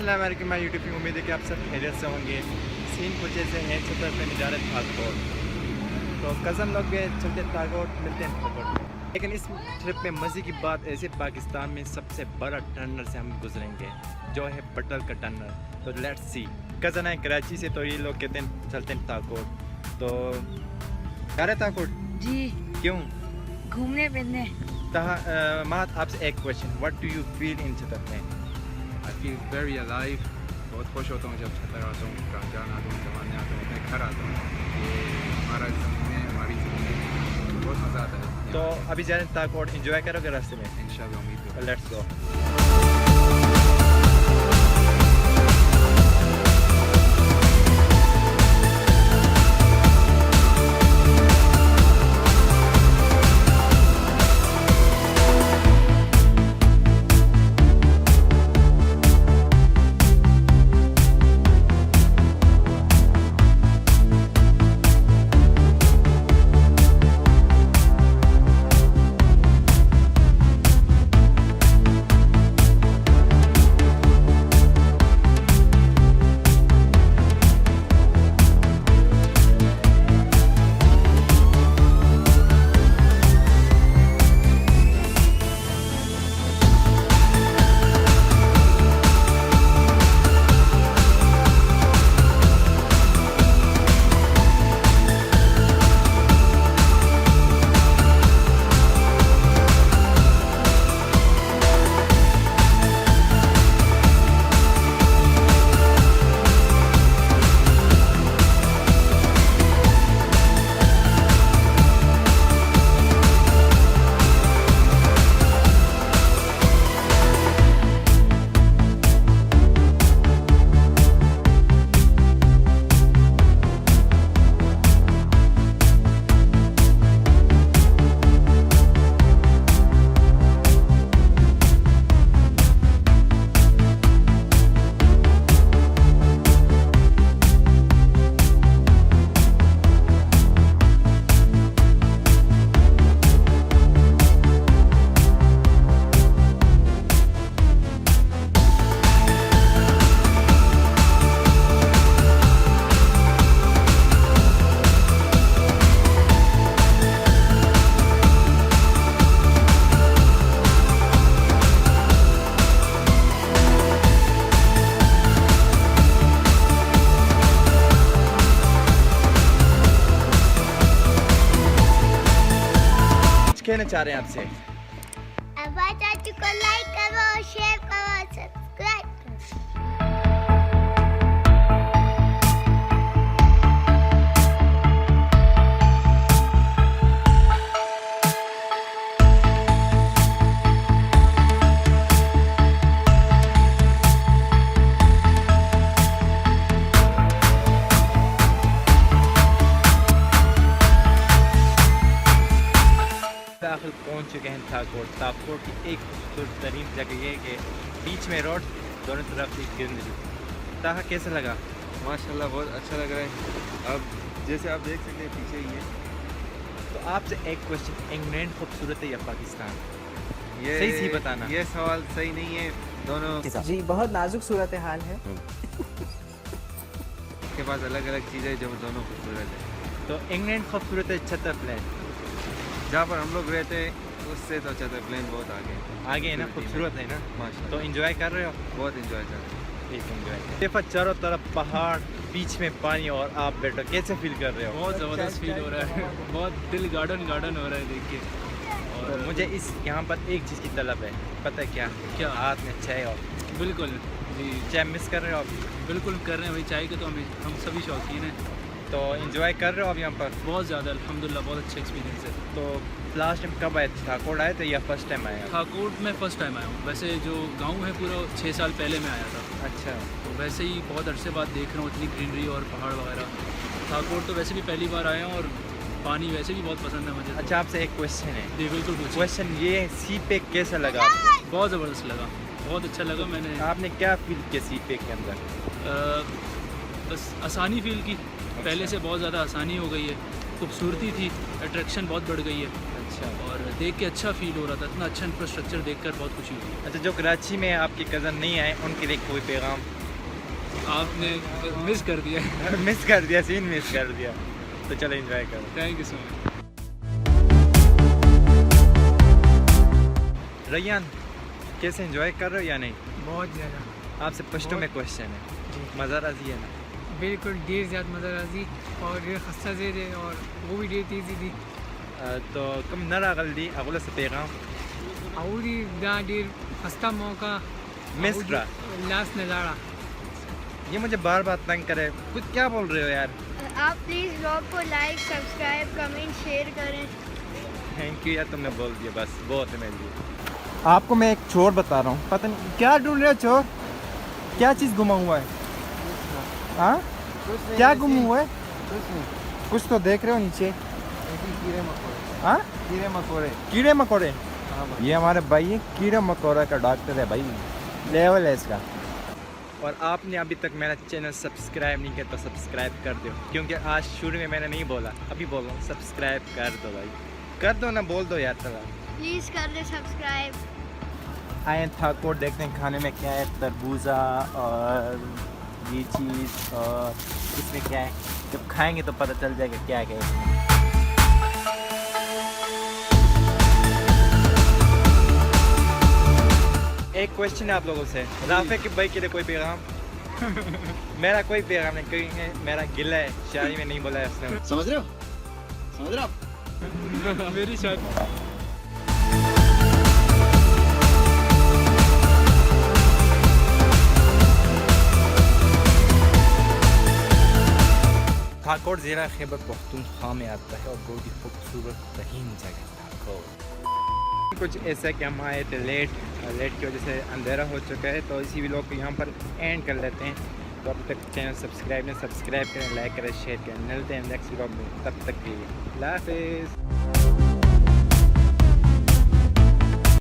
अस्सलाम वालेकुम my YouTube, उम्मीद है कि आप सब खैरियत से होंगे। सीन कुछ ऐसे हैं, छतर पे जा रहे थाकोट, तो कज़न लोग भी चलते थाकोट, मिलते हैं थाकोट। लेकिन इस ट्रिप में मज़े की बात ऐसे, पाकिस्तान में सबसे बड़ा टनल से हम गुजरेंगे जो है बटल का टनल। तो लेट्स सी। कज़न है कराची से, तो ये लोग कहते हैं चलते हैं थाकोट। तो जा रहे थाकोट जी, क्यों? घूमने फिरने। मात आपसे एक question, what do you feel in छतर में? I feel very alive. बहुत खुश होता हूँ जब छतर आता हूँ, कहाँ जाना आता हूँ, जमाने आता हूँ, मैं घर आता हूँ। ये हमारा ज़मीन है, हमारी ज़मीन है, बहुत मज़ा आता है। तो अभी जा रहे हैं थाकोट, एंजॉय करोगे रास्ते में? इंशाल्लाह उम्मीद है। Let's go. कहना चाह रहे हैं आपसे? अब्बा चाचू को लाइक करो, शेयर करो, सब्सक्राइब करो। दाखिल पहुंच चुके हैं थाकोट। थाकोट की एक खूबसूरत तरीन जगह ये कि बीच में रोड, दोनों तरफ एक ग्रीनरी। ताहा कैसा लगा? माशाल्लाह बहुत अच्छा लग रहा है। अब जैसे आप देख सकते हैं पीछे ही है। तो आपसे एक क्वेश्चन, इंग्लैंड खूबसूरत है या पाकिस्तान? ये सही बताना। ये सवाल सही नहीं है, दोनों जी बहुत नाजुक सूरत हाल है। के पास अलग अलग चीज़ें जो दोनों खूबसूरत है। तो इंग्लैंड खूबसूरत है, छतर प्लेन जहाँ पर हम लोग रहते हैं उससे तो छतर प्लेन बहुत आगे है ना, खूबसूरत है ना। माशाल्लाह तो एंजॉय कर रहे हो? बहुत इंजॉय कर रहे हैं। ठीक एंजॉय। देखो चारों तरफ पहाड़, बीच में पानी और आप बैठो, कैसे फील कर रहे हो? बहुत ज़बरदस्त फील हो रहा है। बहुत दिल गार्डन गार्डन हो रहा है देख के। तो और मुझे इस यहाँ पर एक चीज़ की तलब है, पता है क्या? क्या? हाथ में चाय और बिल्कुल जी, चाय मिस कर रहे हो अभी? बिल्कुल कर रहे हैं भाई, चाय के तो हम सभी शौकीन हैं। तो एंजॉय कर रहे हो अब यहाँ पर? बहुत ज़्यादा अल्हम्दुलिल्लाह, बहुत अच्छा एक्सपीरियंस है। तो लास्ट टाइम कब आए थे? थाकोट आए थे या फर्स्ट टाइम आए? थाकोट में फ़र्स्ट टाइम आया हूँ। वैसे जो गांव है पूरा 6 साल पहले मैं आया था। अच्छा। तो वैसे ही बहुत अरसे बाद देख रहा हूँ इतनी ग्रीनरी और पहाड़ वगैरह। थाकोट तो वैसे भी पहली बार आया हूँ और पानी वैसे भी बहुत पसंद है मुझे। अच्छा, आपसे एक क्वेश्चन है। जी बिल्कुल पूछिए। क्वेश्चन ये है, सी पैक कैसा लगा आपको? बहुत ज़बरदस्त लगा, बहुत अच्छा लगा। मैंने आपने क्या फील किया सी पैक के अंदर? बस आसानी फील की, पहले से बहुत ज़्यादा आसानी हो गई है, खूबसूरती थी, अट्रैक्शन बहुत बढ़ गई है। अच्छा और देख के अच्छा फील हो रहा था, इतना अच्छा इंफ्रास्ट्रक्चर देखकर बहुत खुशी हुई। अच्छा, जो कराची में आपके कज़न नहीं आए उनके लिए कोई पैगाम? आपने मिस कर दिया। मिस कर दिया, सीन मिस कर दिया, तो चलो एंजॉय करो। Thank you so much. Rayyan, कैसे एंजॉय कर रहे हो या नहीं? बहुत ज़्यादा। आपसे पश्तो में क्वेश्चन है, मज़ा राजी है ना? बिल्कुल ढेर ज़्यादा मज़ा राजी और ढेर खस्ता ज़ेर है और वो भी ढेर तेज़ी थी। तो कम न रागल दी अगला से पैगाम और दा ढेर खस्ता मौका मिस करा। लास्ट नज़ारा। ये मुझे बार बार तंग करे, कुछ क्या बोल रहे हो यार? आप प्लीज़ ब्लॉग को लाइक, सब्सक्राइब, कमेंट, शेयर करें। थैंक यू यार, तुमने बोल दिया, बस बहुत है मेरे लिए। आपको मैं एक चोर बता रहा हूँ, पता नहीं क्या ढूंढ रहे हो चोर? क्या चीज़ गुमा हुआ है? हाँ, क्या गुम हुआ है? कुछ तो देख रहे हो नीचे? हाँ, कीड़े मकोड़े। कीड़े मकोड़े। ये हमारे भाई है, कीड़े मकोड़े का डॉक्टर है भाई, लेवल है इसका। और आपने अभी तक मेरा चैनल सब्सक्राइब नहीं किया तो सब्सक्राइब कर दो, क्योंकि आज शुरू में मैंने नहीं बोला, अभी बोल रहा हूँ, सब्सक्राइब कर दो भाई, कर दो ना, बोल दो यार चला। प्लीज़ कर दे सब्सक्राइब। आए थाकोट देखते हैं खाने में क्या है, तरबूजा और ये चीज़, और इसमें क्या है, जब खाएंगे तो पता चल जाएगा क्या क्या है। एक क्वेश्चन है आप लोगों से, राफे के भाई के लिए कोई पैगाम? मेरा कोई पैगाम नहीं, क्योंकि मेरा गिला है, शादी में नहीं बोला है उसने। समझ रहे हो आप? मेरी शादी। थाकोट ज़िला खैबर पख्तूनख्वा में आता है और बहुत ही खूबसूरत तरीन जगह थाकोट। कुछ ऐसा कि हम आए थे लेट की वजह से अंधेरा हो चुका है, तो इसी व्लॉग को यहाँ पर एंड कर लेते हैं। तो अब तक चैनल सब्सक्राइब करें, लाइक करें, शेयर करें। मिलते हैं नेक्स्ट व्लॉग में, तब तक के लिए अल्लाह हाफिज़।